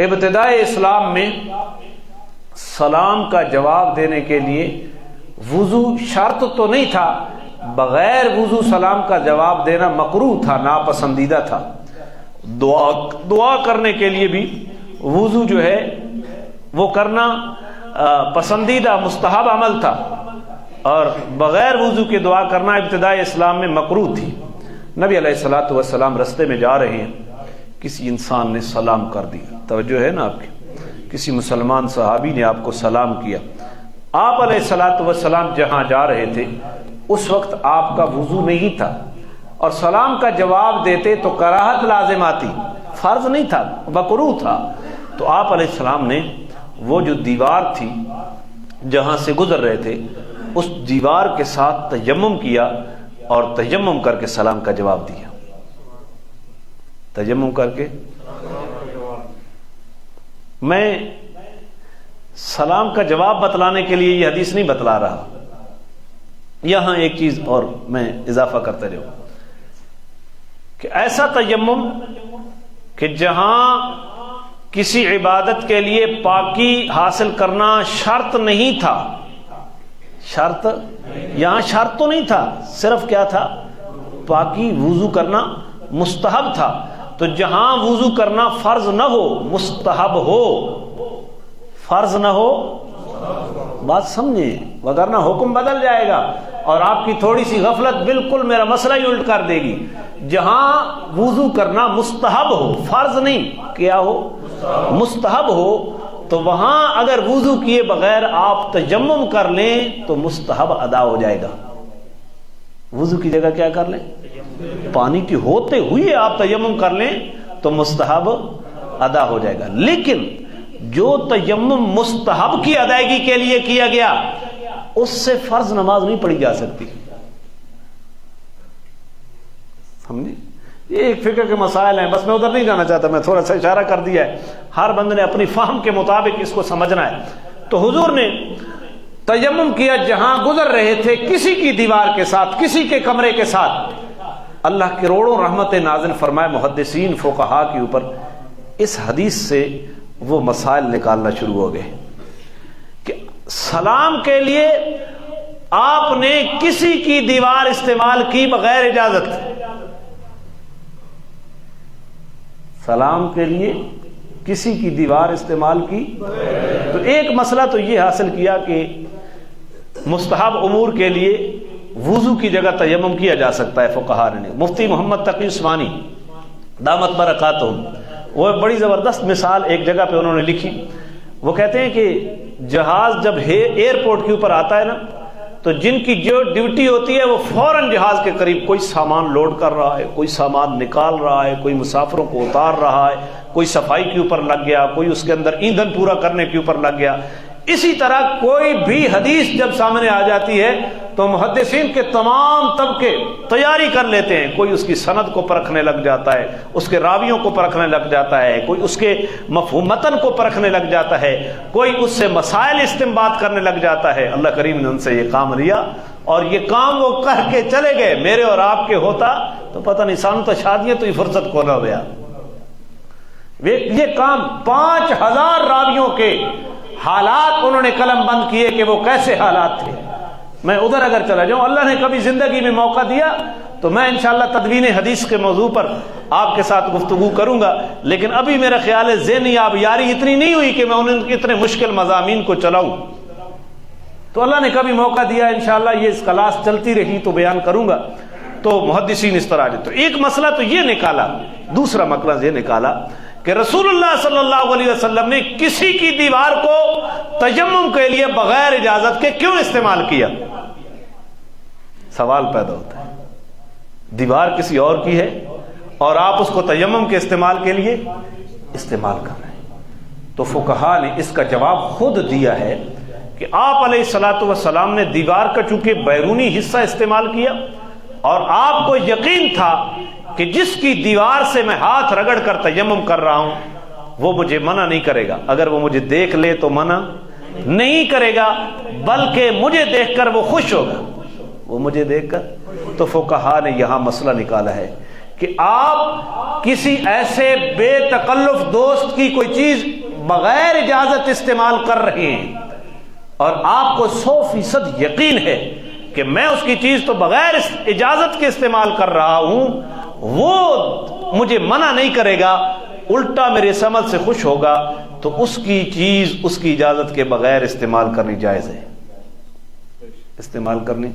ابتدائے اسلام میں سلام کا جواب دینے کے لیے وضو شرط تو نہیں تھا، بغیر وضو سلام کا جواب دینا مکروہ تھا، ناپسندیدہ تھا۔ دعا کرنے کے لیے بھی وضو جو ہے وہ کرنا پسندیدہ مستحب عمل تھا، اور بغیر وضو کے دعا کرنا ابتدائی اسلام میں مکروہ تھی۔ نبی علیہ الصلوۃ والسلام رستے میں جا رہے ہیں، کسی انسان نے سلام کر دیا، توجہ ہے نا آپ کی، کسی مسلمان صحابی نے آپ کو سلام کیا، آپ علیہ الصلوۃ والسلام جہاں جا رہے تھے اس وقت آپ کا وضو نہیں تھا، اور سلام کا جواب دیتے تو کراہت لازم آتی، فرض نہیں تھا، مکروہ تھا۔ تو آپ علیہ السلام نے وہ جو دیوار تھی جہاں سے گزر رہے تھے اس دیوار کے ساتھ تیمم کیا، اور تیمم کر کے سلام کا جواب دیا۔ تیمم کر کے میں سلام کا جواب بتلانے کے لیے یہ حدیث نہیں بتلا رہا، یہاں ایک چیز اور میں اضافہ کرتے رہوں کہ ایسا تیمم کہ جہاں کسی عبادت کے لیے پاکی حاصل کرنا شرط نہیں تھا، شرط یہاں شرط تو نہیں تھا، صرف کیا تھا؟ پاکی، وضو کرنا مستحب تھا۔ تو جہاں وضو کرنا فرض نہ ہو، مستحب ہو، فرض نہ ہو، بات سمجھیں، وگرنہ حکم بدل جائے گا اور آپ کی تھوڑی سی غفلت بالکل میرا مسئلہ ہی الٹ کر دے گی۔ جہاں وضو کرنا مستحب ہو، فرض نہیں، کیا ہو؟ مستحب ہو، تو وہاں اگر وضو کیے بغیر آپ تیمم کر لیں تو مستحب ادا ہو جائے گا۔ وضو کی جگہ کیا کر لیں؟ پانی کی ہوتے ہوئے آپ تیمم کر لیں تو مستحب ادا ہو جائے گا۔ لیکن جو تیمم مستحب کی ادائیگی کے لیے کیا گیا اس سے فرض نماز نہیں پڑھی جا سکتی، سمجھے؟ یہ ایک فقہ کے مسائل ہیں، بس میں ادھر نہیں جانا چاہتا، میں تھوڑا سا اشارہ کر دیا ہے، ہر بندے نے اپنی فہم کے مطابق اس کو سمجھنا ہے۔ تو حضور نے تیمم کیا جہاں گزر رہے تھے، کسی کی دیوار کے ساتھ، کسی کے کمرے کے ساتھ۔ اللہ کروڑوں رحمت نازل فرمائے محدثین فقہا کے اوپر، اس حدیث سے وہ مسائل نکالنا شروع ہو گئے کہ سلام کے لیے آپ نے کسی کی دیوار استعمال کی بغیر اجازت، سلام کے لیے کسی کی دیوار استعمال کی۔ تو ایک مسئلہ تو یہ حاصل کیا کہ مستحب امور کے لیے وضو کی جگہ تیمم کیا جا سکتا ہے فقہا نے۔ مفتی محمد تقی عثمانی دامت برکاتہم، وہ بڑی زبردست مثال ایک جگہ پہ انہوں نے لکھی، وہ کہتے ہیں کہ جہاز جب ایئرپورٹ کے اوپر آتا ہے نا، تو جن کی جو ڈیوٹی ہوتی ہے وہ فوراً جہاز کے قریب، کوئی سامان لوڈ کر رہا ہے، کوئی سامان نکال رہا ہے، کوئی مسافروں کو اتار رہا ہے، کوئی صفائی کے اوپر لگ گیا، کوئی اس کے اندر ایندھن پورا کرنے کے اوپر لگ گیا۔ اسی طرح کوئی بھی حدیث جب سامنے آ جاتی ہے تو محدثین کے تمام طبقے تیاری کر لیتے ہیں، کوئی اس کی سند کو پرکھنے لگ جاتا ہے، اس کے راویوں کو پرکھنے لگ جاتا ہے، کوئی اس کے مفہوم متن کو پرکھنے لگ جاتا ہے، کوئی اس سے مسائل استنباط کرنے لگ جاتا ہے۔ اللہ کریم نے ان سے یہ کام لیا اور یہ کام وہ کر کے چلے گئے۔ میرے اور آپ کے ہوتا تو پتہ نہیں، سانو تو شادیاں تو ہی فرصت کو نہ ہوا۔ یہ کام 5000 راویوں کے حالات انہوں نے قلم بند کیے کہ وہ کیسے حالات تھے۔ میں ادھر اگر چلا جاؤں، اللہ نے کبھی زندگی میں موقع دیا تو میں انشاءاللہ تدوین حدیث کے موضوع پر آپ کے ساتھ گفتگو کروں گا، لیکن ابھی میرا خیال ہے ذہنی آبیاری اتنی نہیں ہوئی کہ میں انہیں اتنے مشکل مضامین کو چلاؤں۔ تو اللہ نے کبھی موقع دیا، انشاءاللہ یہ اس کلاس چلتی رہی تو بیان کروں گا۔ تو محدثین اس طرح تو ایک مسئلہ تو یہ نکالا، دوسرا مسئلہ یہ نکالا کہ رسول اللہ صلی اللہ علیہ وسلم نے کسی کی دیوار کو تیمم کے لیے بغیر اجازت کے کیوں استعمال کیا؟ سوال پیدا ہوتا ہے، دیوار کسی اور کی ہے اور آپ اس کو تیمم کے استعمال کے لیے استعمال کر رہے ہیں۔ تو فقہا نے اس کا جواب خود دیا ہے کہ آپ علیہ الصلوۃ والسلام نے دیوار کا چونکہ بیرونی حصہ استعمال کیا اور آپ کو یقین تھا کہ جس کی دیوار سے میں ہاتھ رگڑ کر تیمم کر رہا ہوں وہ مجھے منع نہیں کرے گا، اگر وہ مجھے دیکھ لے تو منع نہیں کرے گا، بلکہ مجھے دیکھ کر وہ خوش ہوگا، وہ مجھے دیکھ کر۔ تو فقہا نے یہاں مسئلہ نکالا ہے کہ آپ کسی ایسے بے تکلف دوست کی کوئی چیز بغیر اجازت استعمال کر رہے ہیں اور آپ کو 100% یقین ہے کہ میں اس کی چیز تو بغیر اجازت کے استعمال کر رہا ہوں، وہ مجھے منع نہیں کرے گا، الٹا میرے اس عمل سے خوش ہوگا، تو اس کی چیز اس کی اجازت کے بغیر استعمال کرنی جائز ہے، استعمال کرنی۔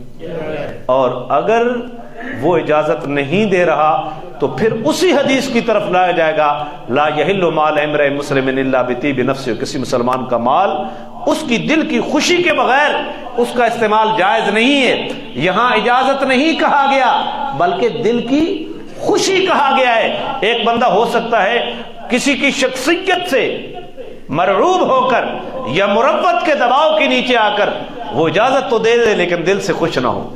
اور اگر وہ اجازت نہیں دے رہا تو پھر اسی حدیث کی طرف لایا جائے گا، لا یحل مال امرئ مسلم الا بطیب نفس، کسی مسلمان کا مال اس کی دل کی خوشی کے بغیر اس کا استعمال جائز نہیں ہے۔ یہاں اجازت نہیں کہا گیا بلکہ دل کی خوشی کہا گیا ہے۔ ایک بندہ ہو سکتا ہے کسی کی شخصیت سے مرعوب ہو کر یا مربت کے دباؤ کے نیچے آ کر وہ اجازت تو دے دے لیکن دل سے خوش نہ ہو،